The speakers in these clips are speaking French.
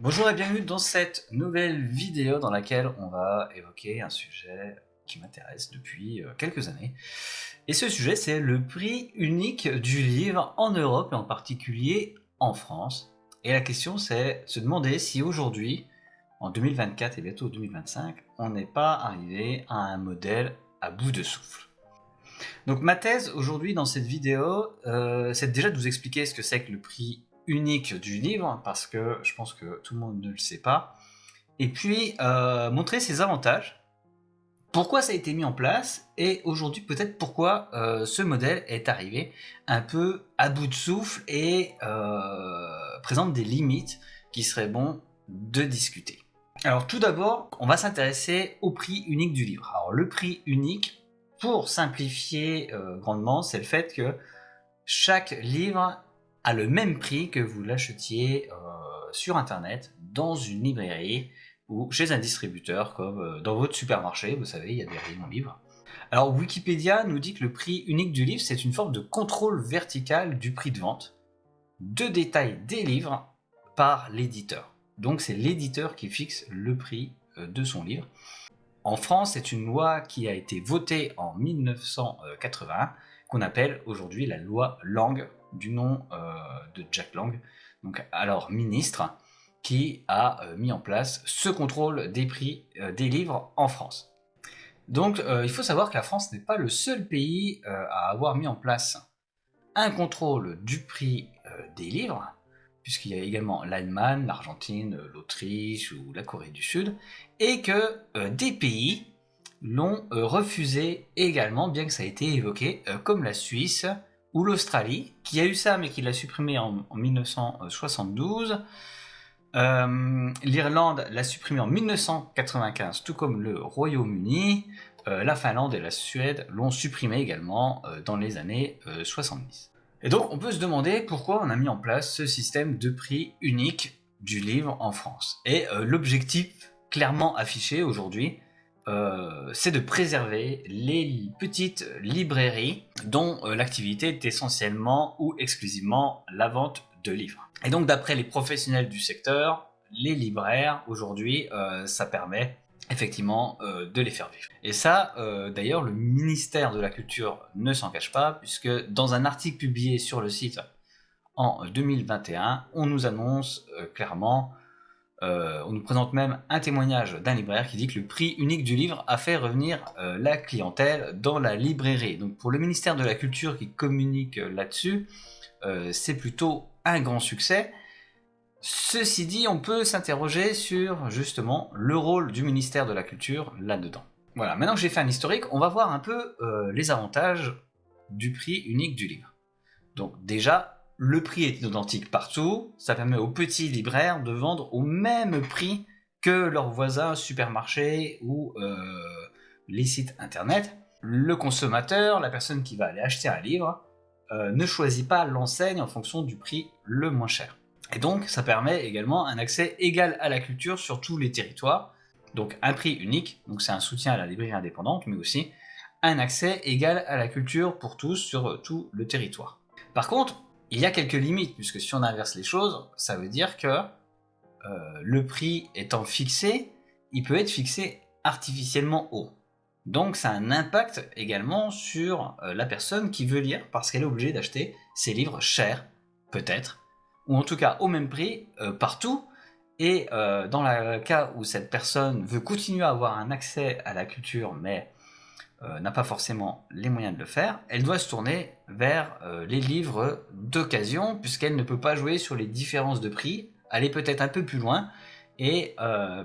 Bonjour et bienvenue dans cette nouvelle vidéo dans laquelle on va évoquer un sujet qui m'intéresse depuis quelques années. Et ce sujet, c'est le prix unique du livre en Europe et en particulier en France. Et la question, c'est se demander si aujourd'hui, en 2024 et bientôt 2025, on n'est pas arrivé à un modèle à bout de souffle. Donc ma thèse aujourd'hui dans cette vidéo, c'est déjà de vous expliquer ce que c'est que le prix unique du livre, parce que je pense que tout le monde ne le sait pas, et puis montrer ses avantages, pourquoi ça a été mis en place, et aujourd'hui peut-être pourquoi ce modèle est arrivé un peu à bout de souffle et présente des limites qui seraient bon de discuter. Alors tout d'abord, on va s'intéresser au prix unique du livre. Alors le prix unique, pour simplifier grandement, c'est le fait que chaque livre a le même prix que vous l'achetiez sur internet, dans une librairie ou chez un distributeur comme dans votre supermarché, vous savez, il y a des rayons livres. Alors Wikipédia nous dit que le prix unique du livre, c'est une forme de contrôle vertical du prix de vente, de détail des livres par l'éditeur. Donc c'est l'éditeur qui fixe le prix de son livre. En France, c'est une loi qui a été votée en 1981, qu'on appelle aujourd'hui la loi Lang, du nom de Jack Lang, donc alors ministre, qui a mis en place ce contrôle des prix des livres en France. Donc il faut savoir que la France n'est pas le seul pays à avoir mis en place un contrôle du prix des livres, puisqu'il y a également l'Allemagne, l'Argentine, l'Autriche ou la Corée du Sud, et que des pays l'ont refusé également, bien que ça ait été évoqué, comme la Suisse ou l'Australie, qui a eu ça mais qui l'a supprimé en 1972. L'Irlande l'a supprimé en 1995, tout comme le Royaume-Uni. La Finlande et la Suède l'ont supprimé également dans les années 70. Et donc on peut se demander pourquoi on a mis en place ce système de prix unique du livre en France. Et l'objectif clairement affiché aujourd'hui, c'est de préserver les petites librairies dont l'activité est essentiellement ou exclusivement la vente de livres. Et donc d'après les professionnels du secteur, les libraires aujourd'hui, ça permet effectivement de les faire vivre. Et ça, d'ailleurs, le ministère de la Culture ne s'en cache pas, puisque dans un article publié sur le site en 2021, on nous annonce clairement, on nous présente même un témoignage d'un libraire qui dit que le prix unique du livre a fait revenir la clientèle dans la librairie. Donc pour le ministère de la Culture qui communique là-dessus, c'est plutôt un grand succès. Ceci dit, on peut s'interroger sur justement le rôle du ministère de la Culture là-dedans. Voilà, maintenant que j'ai fait un historique, on va voir un peu les avantages du prix unique du livre. Donc déjà, le prix est identique partout, ça permet aux petits libraires de vendre au même prix que leurs voisins supermarchés ou les sites internet. Le consommateur, la personne qui va aller acheter un livre, ne choisit pas l'enseigne en fonction du prix le moins cher. Et donc ça permet également un accès égal à la culture sur tous les territoires, donc un prix unique, donc c'est un soutien à la librairie indépendante, mais aussi un accès égal à la culture pour tous sur tout le territoire. Par contre, il y a quelques limites, puisque si on inverse les choses, ça veut dire que le prix étant fixé, il peut être fixé artificiellement haut. Donc ça a un impact également sur la personne qui veut lire, parce qu'elle est obligée d'acheter ses livres chers, peut-être, ou en tout cas au même prix partout. Et dans le cas où cette personne veut continuer à avoir un accès à la culture, mais n'a pas forcément les moyens de le faire, elle doit se tourner vers les livres d'occasion, puisqu'elle ne peut pas jouer sur les différences de prix, aller peut-être un peu plus loin et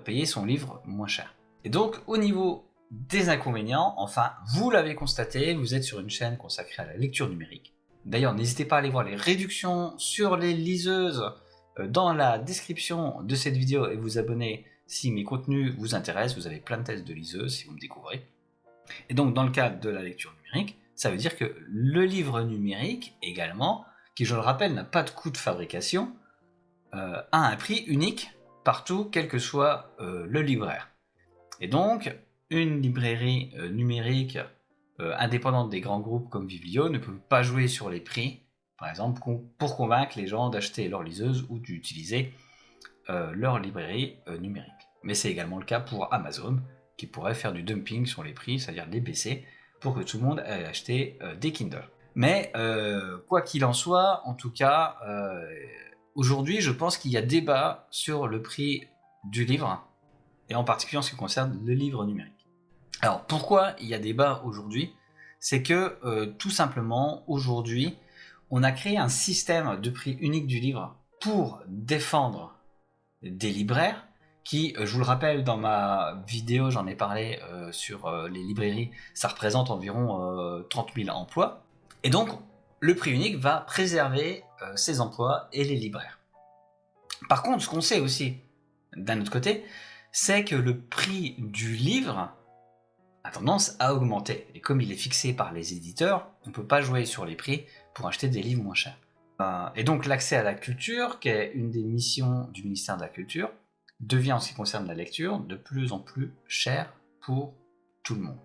payer son livre moins cher. Et donc au niveau des inconvénients, enfin vous l'avez constaté, vous êtes sur une chaîne consacrée à la lecture numérique. D'ailleurs, n'hésitez pas à aller voir les réductions sur les liseuses dans la description de cette vidéo et vous abonner si mes contenus vous intéressent. Vous avez plein de tests de liseuses si vous me découvrez. Et donc, dans le cadre de la lecture numérique, ça veut dire que le livre numérique, également, qui je le rappelle n'a pas de coût de fabrication, a un prix unique partout, quel que soit le libraire. Et donc, une librairie numérique indépendante des grands groupes comme Viblio ne peut pas jouer sur les prix, par exemple, pour convaincre les gens d'acheter leur liseuse ou d'utiliser leur librairie numérique. Mais c'est également le cas pour Amazon, qui pourrait faire du dumping sur les prix, c'est-à-dire les baisser, pour que tout le monde aille acheter des Kindle. Mais quoi qu'il en soit, en tout cas, aujourd'hui, je pense qu'il y a débat sur le prix du livre, et en particulier en ce qui concerne le livre numérique. Alors, pourquoi il y a débat aujourd'hui? C'est que, tout simplement, aujourd'hui, on a créé un système de prix unique du livre pour défendre des libraires qui, je vous le rappelle, dans ma vidéo, j'en ai parlé sur les librairies, ça représente environ 30 000 emplois. Et donc, le prix unique va préserver ces emplois et les libraires. Par contre, ce qu'on sait aussi, d'un autre côté, c'est que le prix du livre a tendance à augmenter. Et comme il est fixé par les éditeurs, on ne peut pas jouer sur les prix pour acheter des livres moins chers. Et donc l'accès à la culture, qui est une des missions du ministère de la Culture, devient en ce qui concerne la lecture de plus en plus cher pour tout le monde.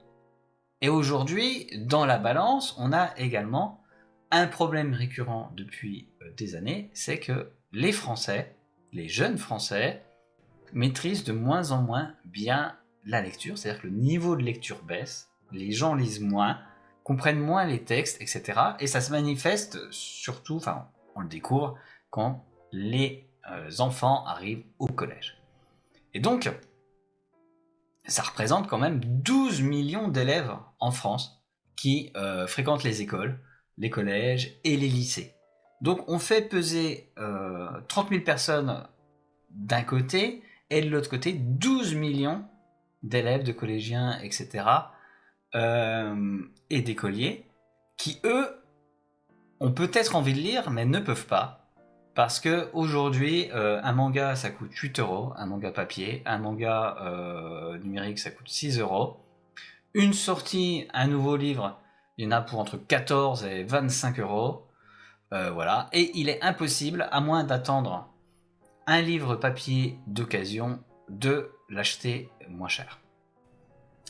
Et aujourd'hui, dans la balance, on a également un problème récurrent depuis des années, c'est que les Français, les jeunes Français, maîtrisent de moins en moins bien la lecture, c'est-à-dire que le niveau de lecture baisse, les gens lisent moins, comprennent moins les textes, etc. Et ça se manifeste surtout, enfin, on le découvre quand les enfants arrivent au collège. Et donc, ça représente quand même 12 millions d'élèves en France qui fréquentent les écoles, les collèges et les lycées. Donc on fait peser 30 000 personnes d'un côté et de l'autre côté 12 millions d'élèves, de collégiens, etc. Et d'écoliers qui, eux, ont peut-être envie de lire mais ne peuvent pas. Parce que aujourd'hui, un manga ça coûte 8 €, un manga papier, un manga numérique ça coûte 6 €. Une sortie, un nouveau livre, il y en a pour entre 14 et 25 €. Voilà. Et il est impossible, à moins d'attendre un livre papier d'occasion, de l'acheter moins cher.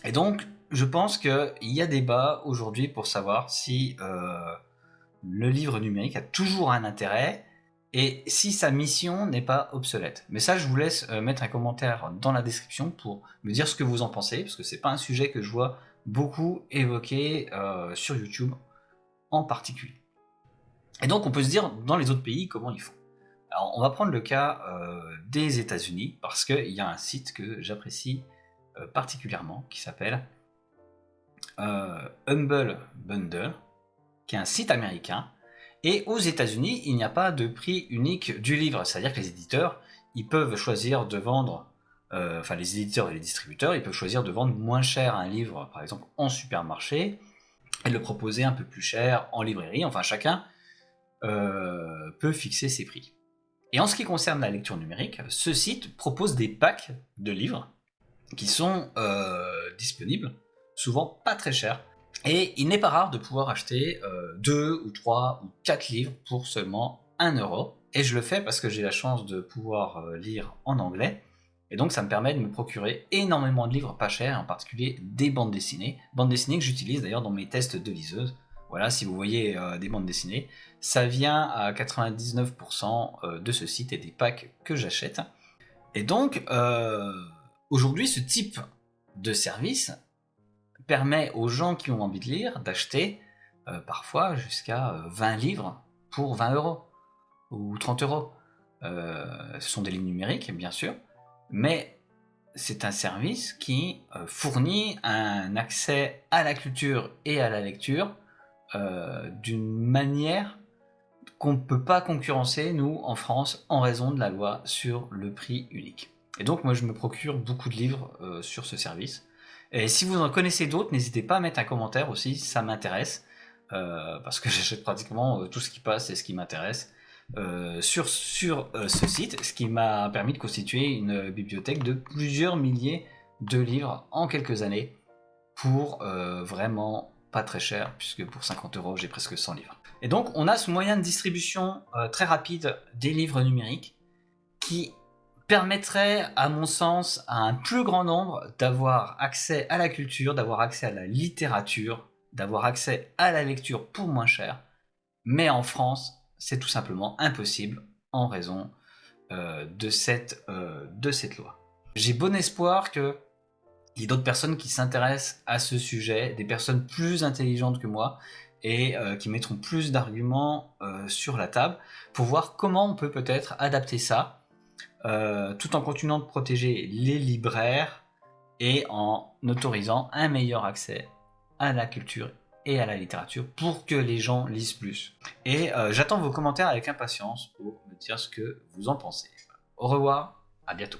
Et donc, je pense qu'il y a débat aujourd'hui pour savoir si le livre numérique a toujours un intérêt et si sa mission n'est pas obsolète. Mais ça, je vous laisse mettre un commentaire dans la description pour me dire ce que vous en pensez, parce que c'est pas un sujet que je vois beaucoup évoqué sur YouTube en particulier. Et donc, on peut se dire, dans les autres pays, comment ils font. Alors, on va prendre le cas des États-Unis, parce qu'il y a un site que j'apprécie particulièrement, qui s'appelle Humble Bundle, qui est un site américain. Et aux États-Unis, il n'y a pas de prix unique du livre, c'est-à-dire que les éditeurs, ils peuvent choisir de vendre, enfin les éditeurs et les distributeurs, ils peuvent choisir de vendre moins cher un livre, par exemple en supermarché, et de le proposer un peu plus cher en librairie. Enfin, chacun peut fixer ses prix. Et en ce qui concerne la lecture numérique, ce site propose des packs de livres qui sont disponibles, souvent pas très chers. Et il n'est pas rare de pouvoir acheter 2 ou 3 ou 4 livres pour seulement 1 €. Et je le fais parce que j'ai la chance de pouvoir lire en anglais. Et donc ça me permet de me procurer énormément de livres pas chers, en particulier des bandes dessinées. Bandes dessinées que j'utilise d'ailleurs dans mes tests de liseuse. Voilà, si vous voyez des bandes dessinées, ça vient à 99% de ce site et des packs que j'achète. Et donc, aujourd'hui, ce type de service permet aux gens qui ont envie de lire d'acheter parfois jusqu'à 20 livres pour 20 € ou 30 €. Ce sont des livres numériques, bien sûr, mais c'est un service qui fournit un accès à la culture et à la lecture d'une manière qu'on ne peut pas concurrencer, nous, en France, en raison de la loi sur le prix unique. Et donc, moi, je me procure beaucoup de livres sur ce service. Et si vous en connaissez d'autres, n'hésitez pas à mettre un commentaire aussi, ça m'intéresse, parce que j'achète pratiquement tout ce qui passe et ce qui m'intéresse sur ce site, ce qui m'a permis de constituer une bibliothèque de plusieurs milliers de livres en quelques années, pour vraiment pas très cher, puisque pour 50 € j'ai presque 100 livres. Et donc on a ce moyen de distribution très rapide des livres numériques qui permettrait, à mon sens, à un plus grand nombre d'avoir accès à la culture, d'avoir accès à la littérature, d'avoir accès à la lecture pour moins cher. Mais en France, c'est tout simplement impossible en raison de cette loi. J'ai bon espoir qu'il y ait d'autres personnes qui s'intéressent à ce sujet, des personnes plus intelligentes que moi, et qui mettront plus d'arguments sur la table pour voir comment on peut peut-être adapter ça, tout en continuant de protéger les libraires et en autorisant un meilleur accès à la culture et à la littérature pour que les gens lisent plus. Et j'attends vos commentaires avec impatience pour me dire ce que vous en pensez. Au revoir, à bientôt.